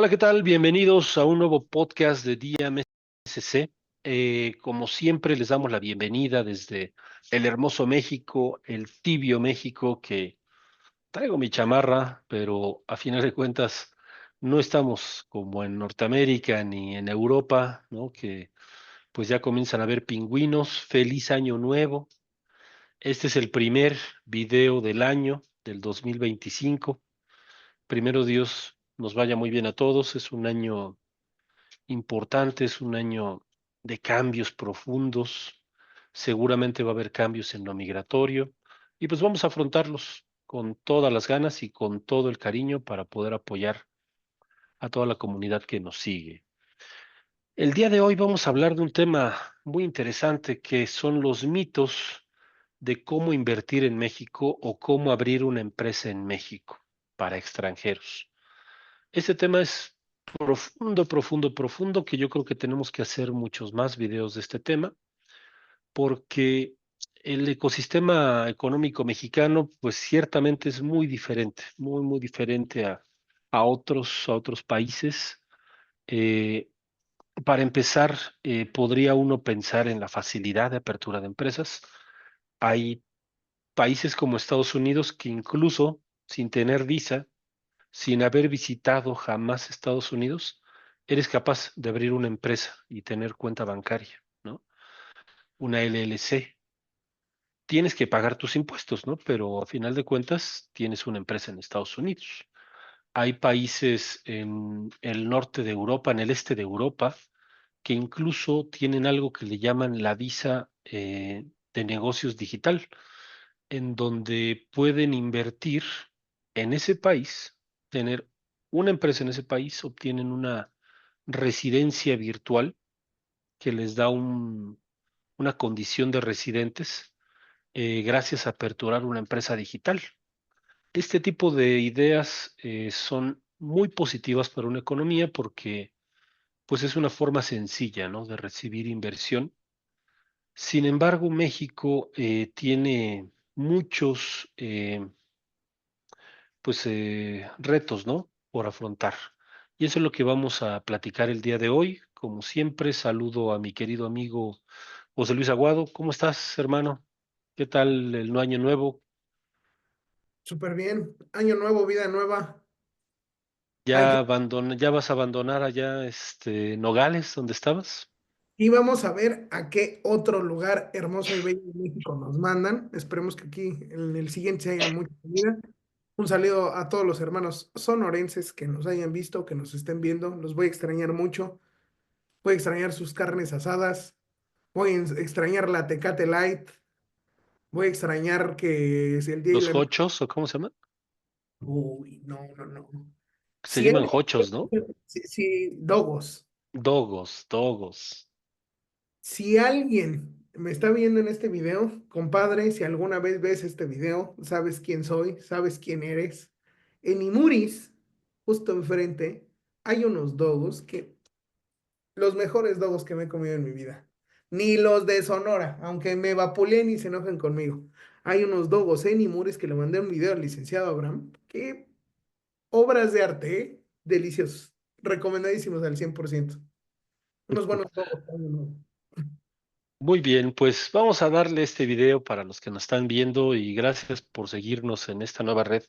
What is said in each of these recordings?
Hola, ¿qué tal? Bienvenidos a un nuevo podcast de Día MSC. Como siempre, les damos la bienvenida desde el hermoso México, el tibio México, que traigo mi chamarra, pero a final de cuentas no estamos como en Norteamérica ni en Europa, ¿no? Que pues ya comienzan a ver pingüinos. Feliz año nuevo. Este es el primer video del año, del 2025. Primero Dios nos vaya muy bien a todos. Es un año importante, es un año de cambios profundos. Seguramente va a haber cambios en lo migratorio y pues vamos a afrontarlos con todas las ganas y con todo el cariño para poder apoyar a toda la comunidad que nos sigue. El día de hoy vamos a hablar de un tema muy interesante que son los mitos de cómo invertir en México o cómo abrir una empresa en México para extranjeros. Este tema es profundo, profundo, profundo, que yo creo que tenemos que hacer muchos más videos de este tema, porque el ecosistema económico mexicano, pues ciertamente es muy diferente, muy, muy diferente a otros países. Eh, para empezar, podría uno pensar en la facilidad de apertura de empresas. Hay países como Estados Unidos que incluso sin tener visa, sin haber visitado jamás Estados Unidos, eres capaz de abrir una empresa y tener cuenta bancaria, ¿no? Una LLC. Tienes que pagar tus impuestos, ¿no? Pero a final de cuentas tienes una empresa en Estados Unidos. Hay países en el norte de Europa, en el este de Europa, que incluso tienen algo que le llaman la visa de negocios digital, en donde pueden invertir en ese país, tener una empresa en ese país, obtienen una residencia virtual que les da una condición de residentes gracias a aperturar una empresa digital. Este tipo de ideas son muy positivas para una economía porque pues es una forma sencilla, ¿no? De recibir inversión. Sin embargo, México tiene muchos retos, ¿no? Por afrontar. Y eso es lo que vamos a platicar el día de hoy. Como siempre, saludo a mi querido amigo José Luis Aguado. ¿Cómo estás, hermano? ¿Qué tal el año nuevo? Súper bien. Año nuevo, vida nueva. Hay que... ¿Ya vas a abandonar allá Nogales, donde estabas? Y vamos a ver a qué otro lugar hermoso y bello de México nos mandan. Esperemos que aquí en el siguiente se haya mucha comida. Un saludo a todos los hermanos sonorenses que nos hayan visto, que nos estén viendo. Los voy a extrañar mucho. Voy a extrañar sus carnes asadas. Voy a extrañar la Tecate Light. Voy a extrañar que si el día y ¿Los la... hochos o cómo se llama? Uy, no, no, no. Se Si llaman alguien... hochos, ¿no? si Dogos. Dogos, dogos. Si alguien me está viendo en este video, compadre, si alguna vez ves este video, sabes quién soy, sabes quién eres. En Imuris, justo enfrente, hay unos dogos que, los mejores dogos que me he comido en mi vida. Ni los de Sonora, aunque me vapuleen y se enojen conmigo. Hay unos dogos en Imuris que le mandé un video al licenciado Abraham, que obras de arte, ¿eh? Deliciosos, recomendadísimos al 100%. Unos buenos dogos. Muy bien, pues vamos a darle este video para los que nos están viendo y gracias por seguirnos en esta nueva red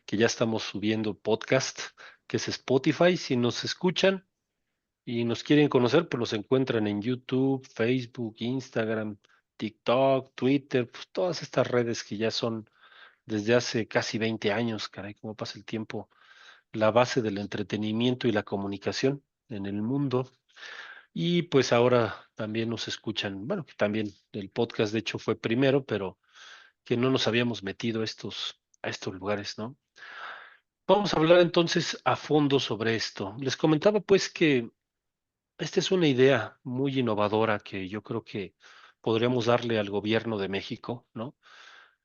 que ya estamos subiendo podcast, que es Spotify. Si nos escuchan y nos quieren conocer, pues los encuentran en YouTube, Facebook, Instagram, TikTok, Twitter, pues todas estas redes que ya son desde hace casi 20 años, caray, cómo pasa el tiempo, la base del entretenimiento y la comunicación en el mundo. Y pues ahora también nos escuchan, bueno, que también el podcast de hecho fue primero, pero que no nos habíamos metido a estos lugares, ¿no? Vamos a hablar entonces a fondo sobre esto. Les comentaba pues que esta es una idea muy innovadora que yo creo que podríamos darle al gobierno de México, ¿no?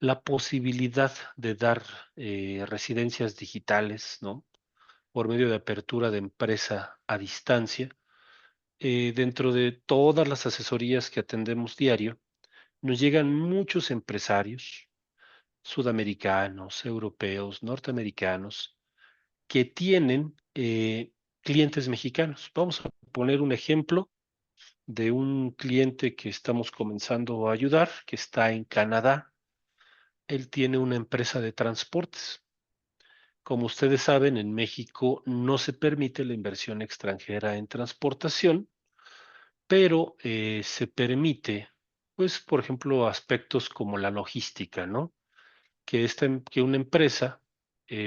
La posibilidad de dar residencias digitales, ¿no? Por medio de apertura de empresa a distancia. Dentro de todas las asesorías que atendemos diario, nos llegan muchos empresarios sudamericanos, europeos, norteamericanos, que tienen clientes mexicanos. Vamos a poner un ejemplo de un cliente que estamos comenzando a ayudar, que está en Canadá. Él tiene una empresa de transportes. Como ustedes saben, en México no se permite la inversión extranjera en transportación, pero se permite, pues, por ejemplo, aspectos como la logística, ¿no? Que una empresa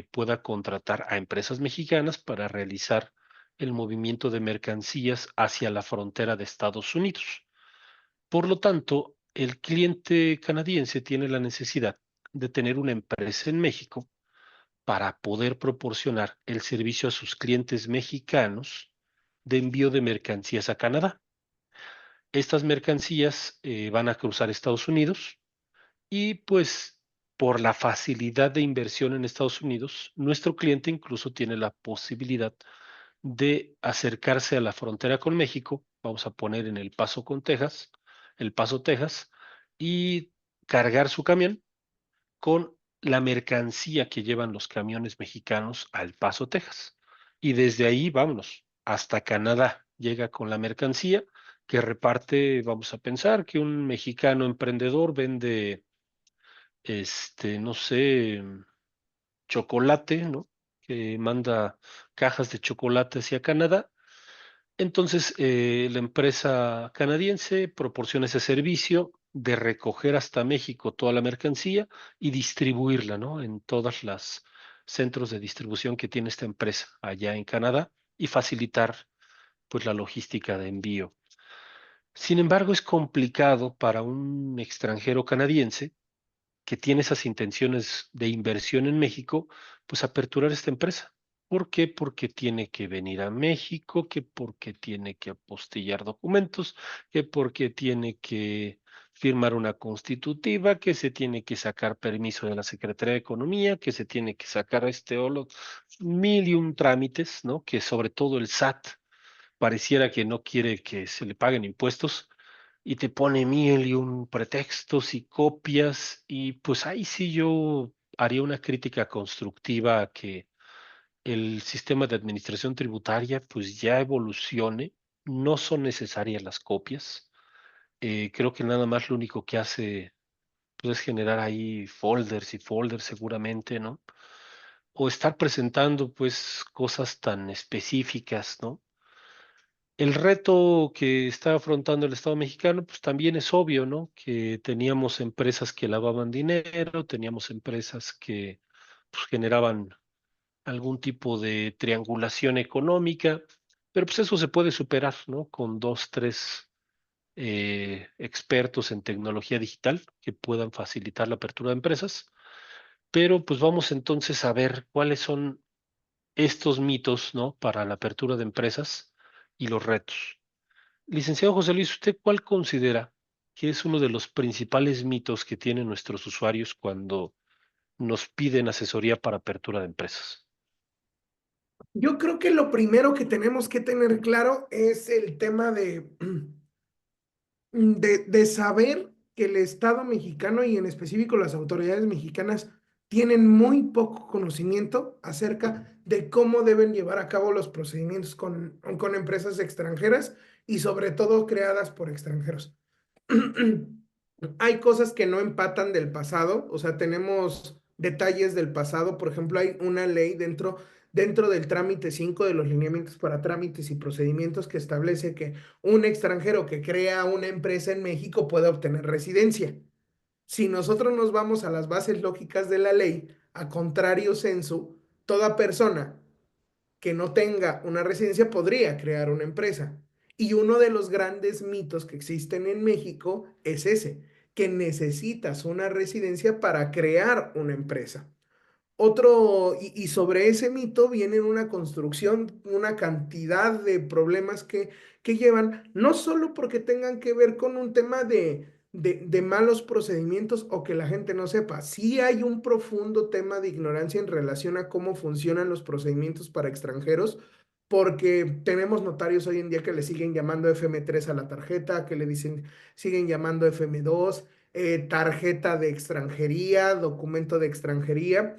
pueda contratar a empresas mexicanas para realizar el movimiento de mercancías hacia la frontera de Estados Unidos. Por lo tanto, el cliente canadiense tiene la necesidad de tener una empresa en México para poder proporcionar el servicio a sus clientes mexicanos de envío de mercancías a Canadá. Estas mercancías van a cruzar Estados Unidos y pues por la facilidad de inversión en Estados Unidos, nuestro cliente incluso tiene la posibilidad de acercarse a la frontera con México, vamos a poner en El Paso, Texas, y cargar su camión con la mercancía que llevan los camiones mexicanos al Paso, Texas. Y desde ahí, vámonos, hasta Canadá. Llega con la mercancía que reparte, vamos a pensar que un mexicano emprendedor vende, no sé, chocolate, ¿no? Que manda cajas de chocolate hacia Canadá. Entonces, la empresa canadiense proporciona ese servicio de recoger hasta México toda la mercancía y distribuirla, ¿no? En todas las centros de distribución que tiene esta empresa allá en Canadá y facilitar, pues, la logística de envío. Sin embargo, es complicado para un extranjero canadiense que tiene esas intenciones de inversión en México, pues aperturar esta empresa. ¿Por qué? Porque tiene que venir a México, que porque tiene que apostillar documentos, que porque tiene que firmar una constitutiva, que se tiene que sacar permiso de la Secretaría de Economía, que se tiene que sacar mil y un trámites, ¿no? Que sobre todo el SAT pareciera que no quiere que se le paguen impuestos y te pone mil y un pretextos y copias y pues ahí sí yo haría una crítica constructiva a que el sistema de administración tributaria pues ya evolucione, no son necesarias las copias. Creo que nada más lo único que hace pues, es generar ahí folders y folders seguramente, ¿no? O estar presentando pues cosas tan específicas, ¿no? El reto que está afrontando el Estado mexicano, pues también es obvio, ¿no? Que teníamos empresas que lavaban dinero, teníamos empresas que pues, generaban algún tipo de triangulación económica, pero pues eso se puede superar, ¿no? Con dos, tres expertos en tecnología digital que puedan facilitar la apertura de empresas. Pero pues vamos entonces a ver cuáles son estos mitos, ¿no? Para la apertura de empresas y los retos. Licenciado José Luis, ¿usted cuál considera que es uno de los principales mitos que tienen nuestros usuarios cuando nos piden asesoría para apertura de empresas? Yo creo que lo primero que tenemos que tener claro es el tema de saber que el Estado mexicano y en específico las autoridades mexicanas tienen muy poco conocimiento acerca de cómo deben llevar a cabo los procedimientos con empresas extranjeras y sobre todo creadas por extranjeros. Hay cosas que no empatan del pasado, o sea, tenemos detalles del pasado, por ejemplo, hay una ley dentro del trámite 5 de los lineamientos para trámites y procedimientos que establece que un extranjero que crea una empresa en México puede obtener residencia. Si nosotros nos vamos a las bases lógicas de la ley, a contrario censo, toda persona que no tenga una residencia podría crear una empresa. Y uno de los grandes mitos que existen en México es ese, que necesitas una residencia para crear una empresa. Y sobre ese mito viene una construcción, una cantidad de problemas que llevan, no solo porque tengan que ver con un tema de malos procedimientos o que la gente no sepa, sí hay un profundo tema de ignorancia en relación a cómo funcionan los procedimientos para extranjeros, porque tenemos notarios hoy en día que le siguen llamando FM3 a la tarjeta, que le dicen, siguen llamando FM2, tarjeta de extranjería, documento de extranjería.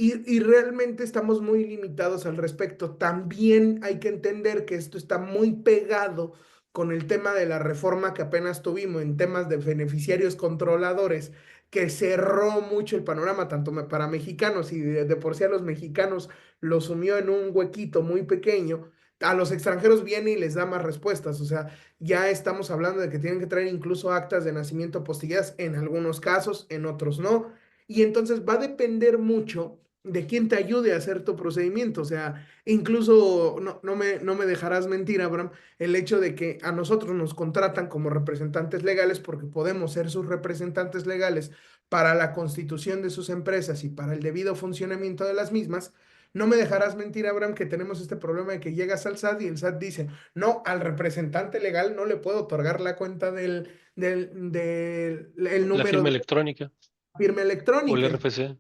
y realmente estamos muy limitados al respecto. También hay que entender que esto está muy pegado con el tema de la reforma que apenas tuvimos en temas de beneficiarios controladores, que cerró mucho el panorama, tanto para mexicanos y de por sí a los mexicanos lo sumió en un huequito muy pequeño. A los extranjeros viene y les da más respuestas, o sea, ya estamos hablando de que tienen que traer incluso actas de nacimiento apostilladas en algunos casos, en otros no, y entonces va a depender mucho de quién te ayude a hacer tu procedimiento. O sea, incluso no me dejarás mentir, Abraham, el hecho de que a nosotros nos contratan como representantes legales porque podemos ser sus representantes legales para la constitución de sus empresas y para el debido funcionamiento de las mismas. No me dejarás mentir, Abraham, que tenemos este problema de que llegas al SAT y el SAT dice, no, al representante legal no le puedo otorgar la cuenta del el La número firma de electrónica firma o el electrónica. RFC.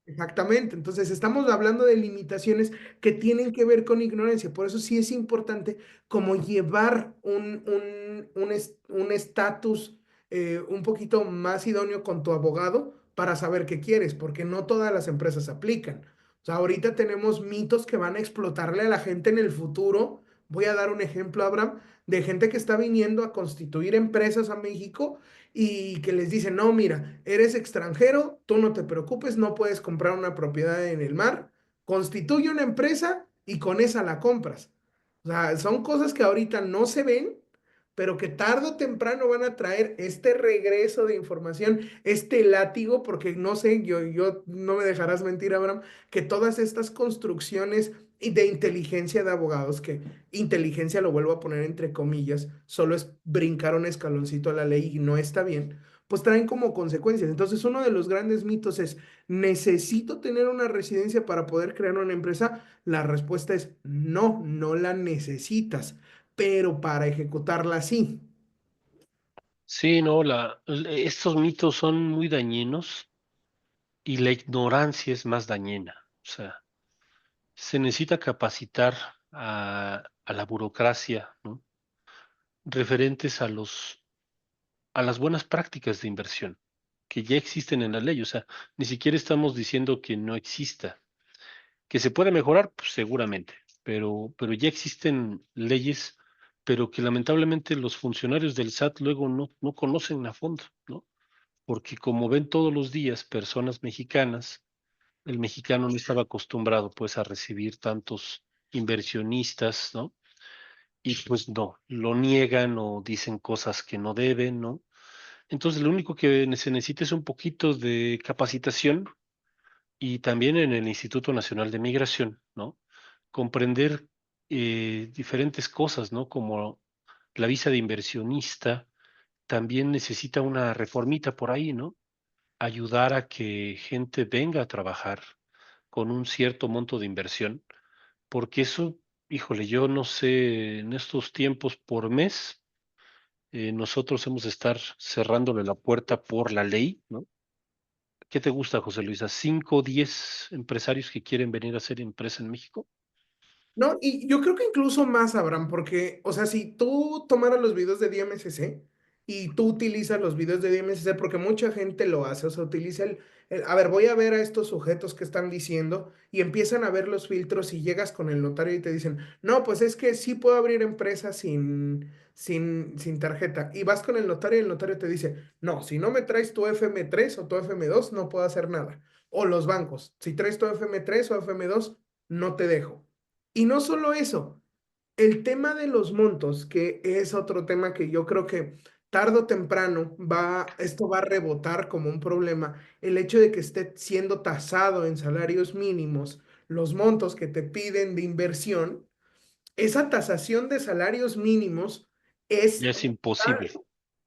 Exactamente, entonces estamos hablando de limitaciones que tienen que ver con ignorancia, por eso sí es importante como llevar un estatus un poquito más idóneo con tu abogado para saber qué quieres, porque no todas las empresas aplican. O sea, ahorita tenemos mitos que van a explotarle a la gente en el futuro. Voy a dar un ejemplo, Abraham, de gente que está viniendo a constituir empresas a México y que les dicen, no, mira, eres extranjero, tú no te preocupes, no puedes comprar una propiedad en el mar, constituye una empresa y con esa la compras. O sea, son cosas que ahorita no se ven, pero que tarde o temprano van a traer este regreso de información, este látigo, porque no sé, yo no me dejarás mentir, Abraham, que todas estas construcciones y de inteligencia de abogados, que inteligencia lo vuelvo a poner entre comillas, solo es brincar un escaloncito a la ley y no está bien, pues traen como consecuencias. Entonces, uno de los grandes mitos es, ¿necesito tener una residencia para poder crear una empresa? La respuesta es no, no la necesitas, pero para ejecutarla sí. Sí, no, estos mitos son muy dañinos y la ignorancia es más dañina. O sea, se necesita capacitar a la burocracia, ¿no? Referentes a las buenas prácticas de inversión que ya existen en la ley. O sea, ni siquiera estamos diciendo que no exista. Que se puede mejorar, pues seguramente, pero ya existen leyes, pero que lamentablemente los funcionarios del SAT luego no conocen a fondo, ¿no? Porque como ven todos los días personas mexicanas, el mexicano no estaba acostumbrado pues a recibir tantos inversionistas, ¿no? Y pues no, lo niegan o dicen cosas que no deben, ¿no? Entonces lo único que se necesita es un poquito de capacitación y también en el Instituto Nacional de Migración, ¿no? Comprender diferentes cosas, ¿no? Como la visa de inversionista también necesita una reformita por ahí, ¿no? Ayudar a que gente venga a trabajar con un cierto monto de inversión, porque eso, híjole, yo no sé, en estos tiempos por mes, nosotros hemos de estar cerrándole la puerta por la ley, ¿no? ¿Qué te gusta, José Luis? ¿A 5 o 10 empresarios que quieren venir a hacer empresa en México? No, y yo creo que incluso más, Abraham, porque, o sea, si tú tomaras los videos de DMSC y tú utilizas los videos de DMSC, porque mucha gente lo hace, o sea, utiliza a ver, voy a ver a estos sujetos que están diciendo y empiezan a ver los filtros y llegas con el notario y te dicen, no, pues es que sí puedo abrir empresa sin tarjeta. Y vas con el notario y el notario te dice, no, si no me traes tu FM3 o tu FM2, no puedo hacer nada. O los bancos, si traes tu FM3 o FM2, no te dejo. Y no solo eso, el tema de los montos, que es otro tema que yo creo que tarde o temprano esto va a rebotar como un problema, el hecho de que esté siendo tasado en salarios mínimos los montos que te piden de inversión, esa tasación de salarios mínimos Ya es es imposible.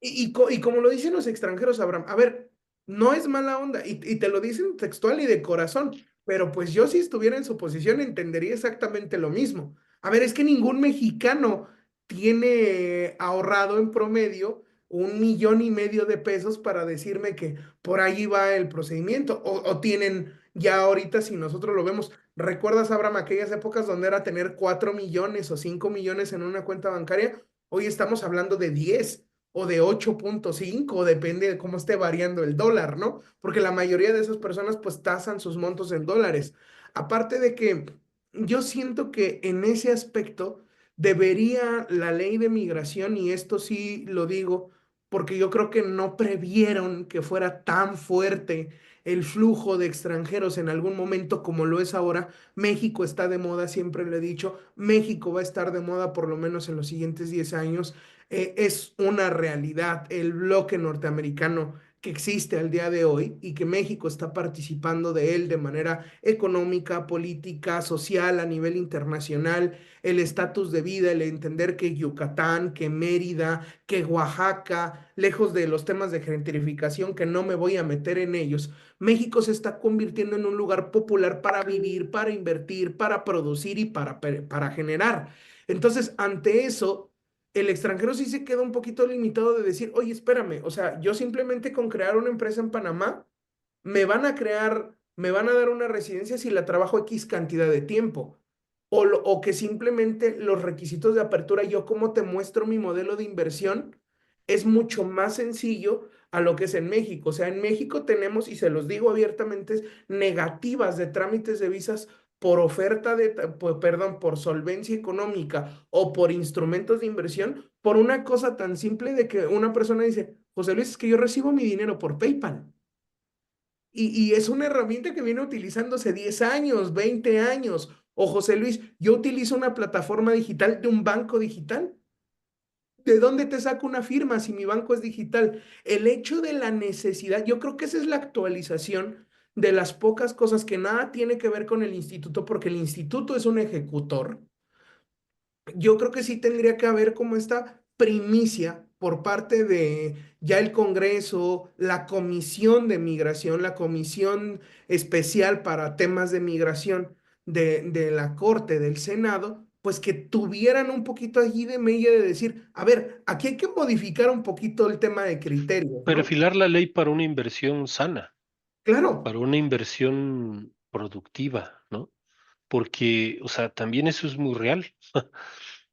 y como lo dicen los extranjeros, Abraham, a ver, no es mala onda, y te lo dicen textual y de corazón, pero pues yo si estuviera en su posición entendería exactamente lo mismo. A ver, es que ningún mexicano tiene ahorrado en promedio 1,5 millones de pesos para decirme que por ahí va el procedimiento, o tienen ya ahorita, si nosotros lo vemos, ¿recuerdas, Abraham, aquellas épocas donde era tener 4 millones o 5 millones en una cuenta bancaria? Hoy estamos hablando de 10. o de 8.5, depende de cómo esté variando el dólar, ¿no? Porque la mayoría de esas personas pues tasan sus montos en dólares. Aparte de que yo siento que en ese aspecto debería la ley de migración, y esto sí lo digo, porque yo creo que no previeron que fuera tan fuerte el flujo de extranjeros en algún momento como lo es ahora. México está de moda, siempre lo he dicho, México va a estar de moda por lo menos en los siguientes 10 años. Es una realidad el bloque norteamericano que existe al día de hoy y que México está participando de él de manera económica, política, social, a nivel internacional, el estatus de vida, el entender que Yucatán, que Mérida, que Oaxaca, lejos de los temas de gentrificación, que no me voy a meter en ellos, México se está convirtiendo en un lugar popular para vivir, para invertir, para producir y para generar. Entonces, ante eso, el extranjero sí se queda un poquito limitado de decir, oye, espérame, o sea, yo simplemente con crear una empresa en Panamá, me van a dar una residencia si la trabajo X cantidad de tiempo. O que simplemente los requisitos de apertura, yo como te muestro mi modelo de inversión, es mucho más sencillo a lo que es en México. O sea, en México tenemos, y se los digo abiertamente, negativas de trámites de visas por oferta perdón, por solvencia económica o por instrumentos de inversión, por una cosa tan simple de que una persona dice, José Luis, es que yo recibo mi dinero por PayPal. Y es una herramienta que viene utilizándose 10 años, 20 años. O José Luis, yo utilizo una plataforma digital de un banco digital. ¿De dónde te saco una firma si mi banco es digital? El hecho de la necesidad, yo creo que esa es la actualización de las pocas cosas que nada tiene que ver con el instituto, porque el instituto es un ejecutor. Yo creo que sí tendría que haber como esta primicia por parte de ya el Congreso, la Comisión de Migración, la Comisión Especial para temas de migración de la Corte, del Senado, pues que tuvieran un poquito allí de media de decir, a ver, aquí hay que modificar un poquito el tema de criterios, ¿no? Perfilar la ley para una inversión sana, Claro, para una inversión productiva, ¿no? Porque, o sea, también eso es muy real.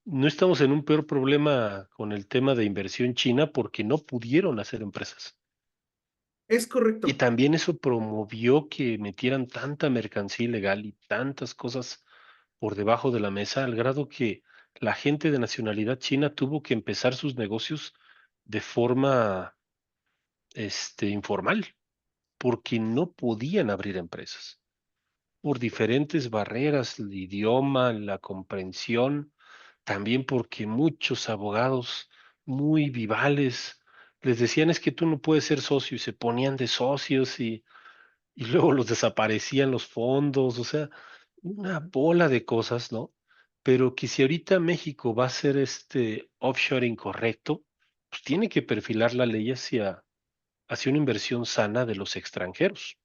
No estamos en un peor problema con el tema de inversión china porque no pudieron hacer empresas. es Y correcto. también eso promovió que metieran tanta mercancía ilegal y tantas cosas por debajo de la mesa, al grado que la gente de nacionalidad china tuvo que empezar sus negocios de forma, informal, porque no podían abrir empresas por diferentes barreras, el idioma, la comprensión, también porque muchos abogados muy vivales les decían es que tú no puedes ser socio y se ponían de socios y luego los desaparecían los fondos, o sea, una bola de cosas, ¿no? Pero que si ahorita México va a hacer este offshore incorrecto, pues tiene que perfilar la ley hacia una inversión sana de los extranjeros.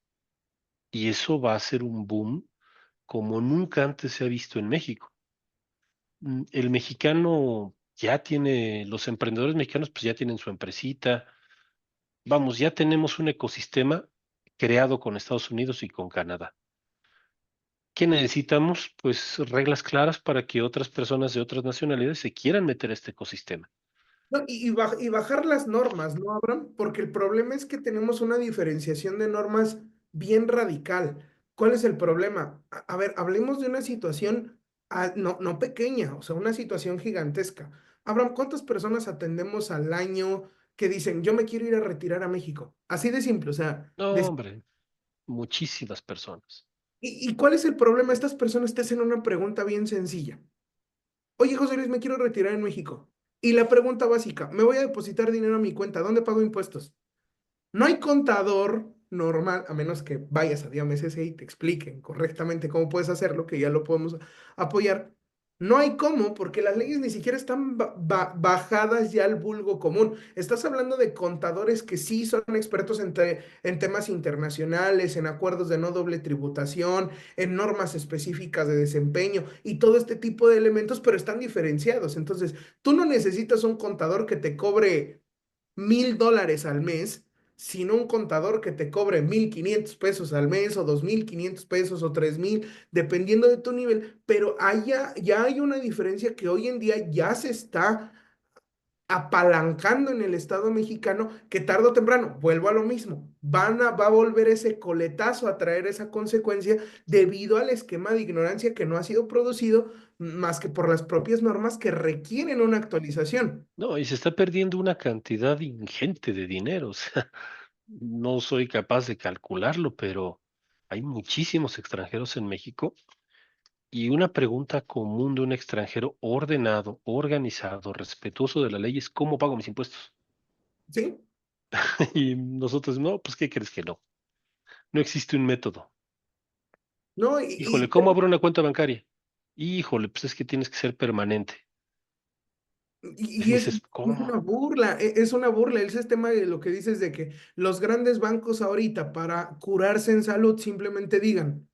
Y eso va a ser un boom como nunca antes se ha visto en México. El mexicano ya tiene, los emprendedores mexicanos pues ya tienen su empresita. Vamos, ya tenemos un ecosistema creado con Estados Unidos y con Canadá. ¿Qué necesitamos? Pues reglas claras para que otras personas de otras nacionalidades se quieran meter a este ecosistema. No, y bajar las normas, ¿no, Abraham? Porque el problema es que tenemos una diferenciación de normas bien radical. ¿Cuál es el problema? A ver, hablemos de una situación no pequeña, o sea, una situación gigantesca. Abraham, ¿cuántas personas atendemos al año que dicen, yo me quiero ir a retirar a México? Así de simple, o sea, No, hombre, muchísimas personas. ¿y cuál es el problema? Estas personas te hacen una pregunta bien sencilla. Oye, José Luis, me quiero retirar en México. Y la pregunta básica, me voy a depositar dinero a mi cuenta, ¿dónde pago impuestos? No hay contador normal, a menos que vayas a DIAMSS y te expliquen correctamente cómo puedes hacerlo, que ya lo podemos apoyar. No hay cómo, porque las leyes ni siquiera están bajadas ya al vulgo común. Estás hablando de contadores que sí son expertos en temas internacionales, en acuerdos de no doble tributación, en normas específicas de desempeño y todo este tipo de elementos, pero están diferenciados. Entonces, tú no necesitas un contador que te cobre $1,000 al mes, sino un contador que te cobre 1,500 pesos al mes o 2,500 pesos o 3,000, dependiendo de tu nivel. Pero ya hay una diferencia que hoy en día ya se está apalancando en el Estado mexicano que tarde o temprano, vuelvo a lo mismo, va a volver ese coletazo a traer esa consecuencia debido al esquema de ignorancia que no ha sido producido más que por las propias normas que requieren una actualización. No, y se está perdiendo una cantidad ingente de dinero. O sea, no soy capaz de calcularlo, pero hay muchísimos extranjeros en México. Y una pregunta común de un extranjero ordenado, organizado, respetuoso de la ley es ¿cómo pago mis impuestos? ¿Sí? Y nosotros, no, pues ¿qué crees que no? No existe un método. ¿No? Híjole, ¿cómo abro una cuenta bancaria? Híjole, pues es que tienes que ser permanente. Y y es, dices, es ¿cómo? una burla, es una burla el sistema de lo que dices de que los grandes bancos ahorita para curarse en salud simplemente digan,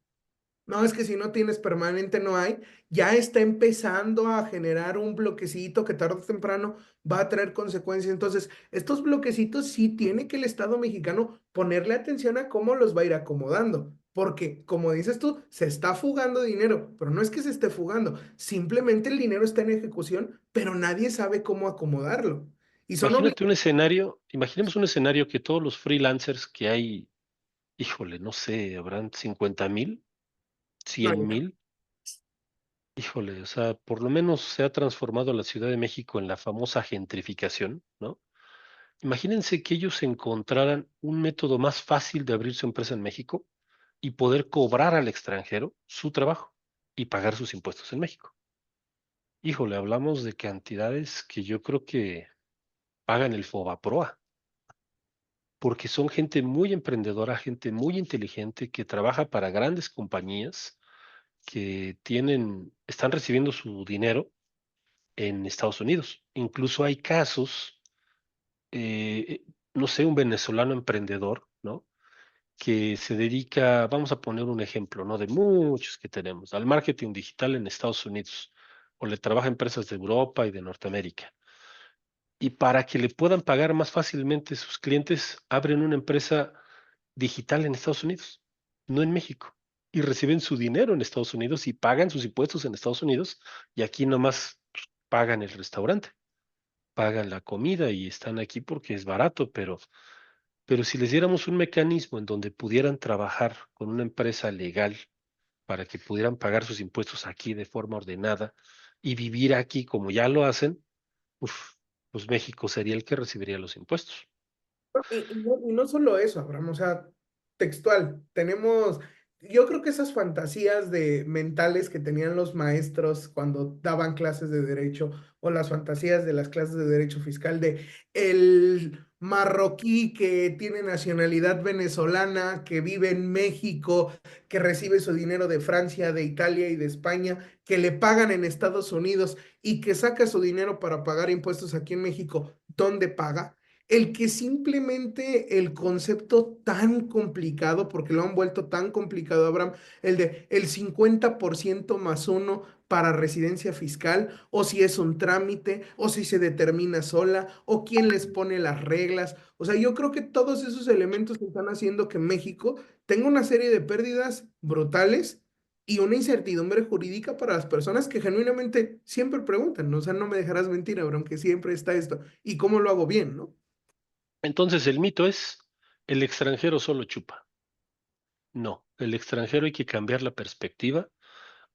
no, es que si no tienes permanente no hay, ya está empezando a generar un bloquecito que tarde o temprano va a traer consecuencias. Entonces, estos bloquecitos sí tiene que el Estado mexicano ponerle atención a cómo los va a ir acomodando, porque como dices tú, se está fugando dinero, pero no es que se esté fugando, simplemente el dinero está en ejecución, pero nadie sabe cómo acomodarlo. Y son Imagínate un obligaciones. escenario, imaginemos un escenario que todos los freelancers que hay, híjole, no sé, habrán 50,000, No, 100,000, híjole, o sea, por lo menos se ha transformado la Ciudad de México en la famosa gentrificación, ¿no? Imagínense que ellos encontraran un método más fácil de abrir su empresa en México y poder cobrar al extranjero su trabajo y pagar sus impuestos en México. Híjole, hablamos de cantidades que yo creo que pagan el FOBAPROA, porque son gente muy emprendedora, gente muy inteligente que trabaja para grandes compañías que están recibiendo su dinero en Estados Unidos. Incluso hay casos, no sé, un venezolano emprendedor, ¿no? Que se dedica, vamos a poner un ejemplo, ¿no? De muchos que tenemos, al marketing digital en Estados Unidos, o le trabaja a empresas de Europa y de Norteamérica. Y para que le puedan pagar más fácilmente sus clientes, abren una empresa digital en Estados Unidos, no en México. Y reciben su dinero en Estados Unidos y pagan sus impuestos en Estados Unidos y aquí nomás pagan el restaurante, pagan la comida y están aquí porque es barato, pero si les diéramos un mecanismo en donde pudieran trabajar con una empresa legal para que pudieran pagar sus impuestos aquí de forma ordenada y vivir aquí como ya lo hacen, uf, pues México sería el que recibiría los impuestos. Y no solo eso, Abraham, o sea, textual, tenemos, yo creo que esas fantasías de mentales que tenían los maestros cuando daban clases de derecho, o las fantasías de las clases de derecho fiscal de el marroquí que tiene nacionalidad venezolana, que vive en México, que recibe su dinero de Francia, de Italia y de España, que le pagan en Estados Unidos y que saca su dinero para pagar impuestos aquí en México, ¿dónde paga? El que simplemente el concepto tan complicado, porque lo han vuelto tan complicado, Abraham, el de el 50% más uno para residencia fiscal, o si es un trámite, o si se determina sola, o quién les pone las reglas. O sea, yo creo que todos esos elementos están haciendo que México tenga una serie de pérdidas brutales y una incertidumbre jurídica para las personas que genuinamente siempre preguntan, ¿no? O sea, no me dejarás mentir, Abraham, que siempre está esto. ¿Y cómo lo hago bien, no? Entonces el mito es, el extranjero solo chupa. No, el extranjero hay que cambiar la perspectiva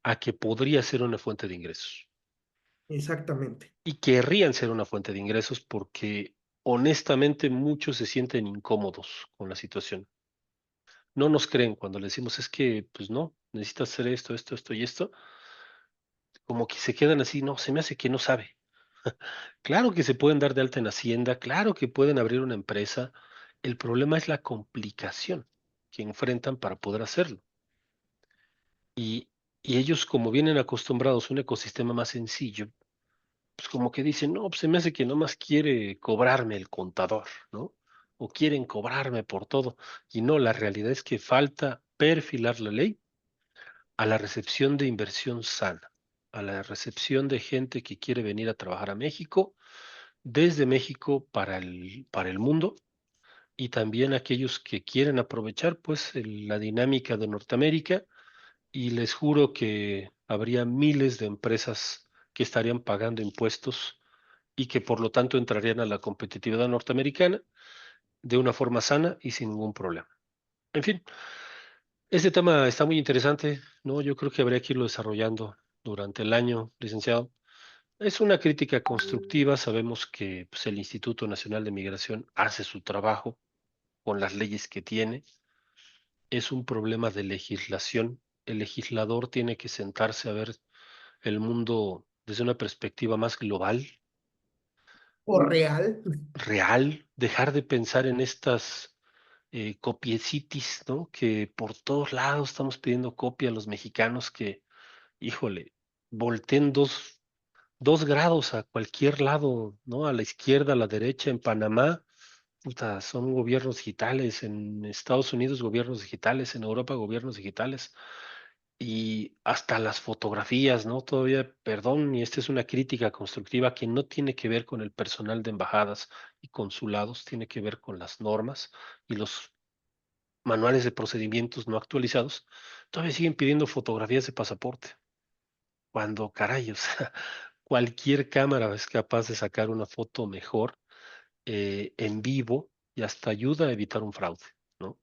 a que podría ser una fuente de ingresos. Exactamente. Y querrían ser una fuente de ingresos porque honestamente muchos se sienten incómodos con la situación. No nos creen cuando le decimos es que, pues no, necesitas hacer esto, esto, esto y esto. Como que se quedan así, no, se me hace que no sabe. Claro que se pueden dar de alta en Hacienda, claro que pueden abrir una empresa. El problema es la complicación que enfrentan para poder hacerlo. Y, y ellos, como vienen acostumbrados a un ecosistema más sencillo, pues como que dicen, no, pues se me hace que nomás quiere cobrarme el contador, ¿no? O quieren cobrarme por todo. Y no, la realidad es que falta perfilar la ley a la recepción de inversión sana, a la recepción de gente que quiere venir a trabajar a México, desde México para el mundo, y también aquellos que quieren aprovechar pues la dinámica de Norteamérica, y les juro que habría miles de empresas que estarían pagando impuestos y que por lo tanto entrarían a la competitividad norteamericana de una forma sana y sin ningún problema. En fin, este tema está muy interesante, ¿no? Yo creo que habría que irlo desarrollando durante el año, licenciado. Es una crítica constructiva. Sabemos que pues, el Instituto Nacional de Migración hace su trabajo con las leyes que tiene. Es un problema de legislación. El legislador tiene que sentarse a ver el mundo desde una perspectiva más global, O real. real, dejar de pensar en estas copiecitis, ¿no? Que por todos lados estamos pidiendo copia a los mexicanos que, híjole, volteen 2 grados a cualquier lado, ¿no? A la izquierda, a la derecha, en Panamá, puta, son gobiernos digitales, en Estados Unidos gobiernos digitales, en Europa gobiernos digitales. Y hasta las fotografías, ¿no? Todavía, perdón, y esta es una crítica constructiva que no tiene que ver con el personal de embajadas y consulados, tiene que ver con las normas y los manuales de procedimientos no actualizados. Todavía siguen pidiendo fotografías de pasaporte, cuando, caray, o sea, cualquier cámara es capaz de sacar una foto mejor en vivo y hasta ayuda a evitar un fraude, ¿no?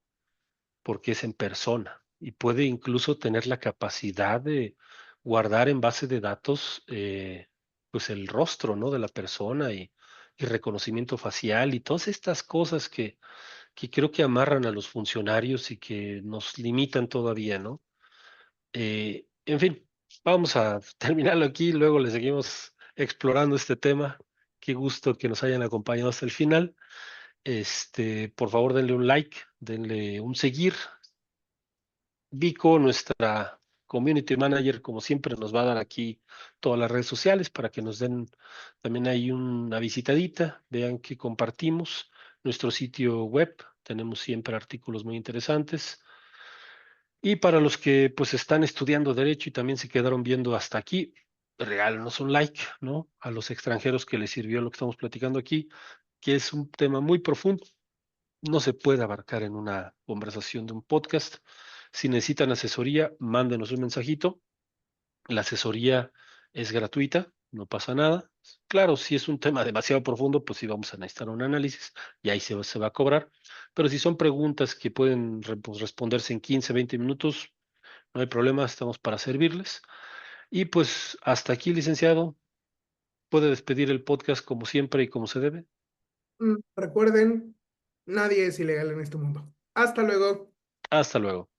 Porque es en persona y puede incluso tener la capacidad de guardar en base de datos pues el rostro, ¿no? De la persona y reconocimiento facial y todas estas cosas que creo que amarran a los funcionarios y que nos limitan todavía, ¿no? En fin, vamos a terminarlo aquí, luego le seguimos explorando este tema. Qué gusto que nos hayan acompañado hasta el final. Por favor, denle un like, denle un seguir. Vico, nuestra community manager, como siempre, nos va a dar aquí todas las redes sociales para que nos den también ahí una visitadita, vean que compartimos nuestro sitio web, tenemos siempre artículos muy interesantes. Y para los que pues están estudiando derecho y también se quedaron viendo hasta aquí, regálenos un like, ¿no? A los extranjeros que les sirvió lo que estamos platicando aquí, que es un tema muy profundo, no se puede abarcar en una conversación de un podcast. Si necesitan asesoría, mándenos un mensajito. La asesoría es gratuita, no pasa nada. Claro, si es un tema demasiado profundo, pues sí vamos a necesitar un análisis y ahí se va a cobrar. Pero si son preguntas que pueden pues, responderse en 15, 20 minutos, no hay problema, estamos para servirles. Y pues hasta aquí, licenciado, puede despedir el podcast como siempre y como se debe. Recuerden, nadie es ilegal en este mundo. Hasta luego. Hasta luego.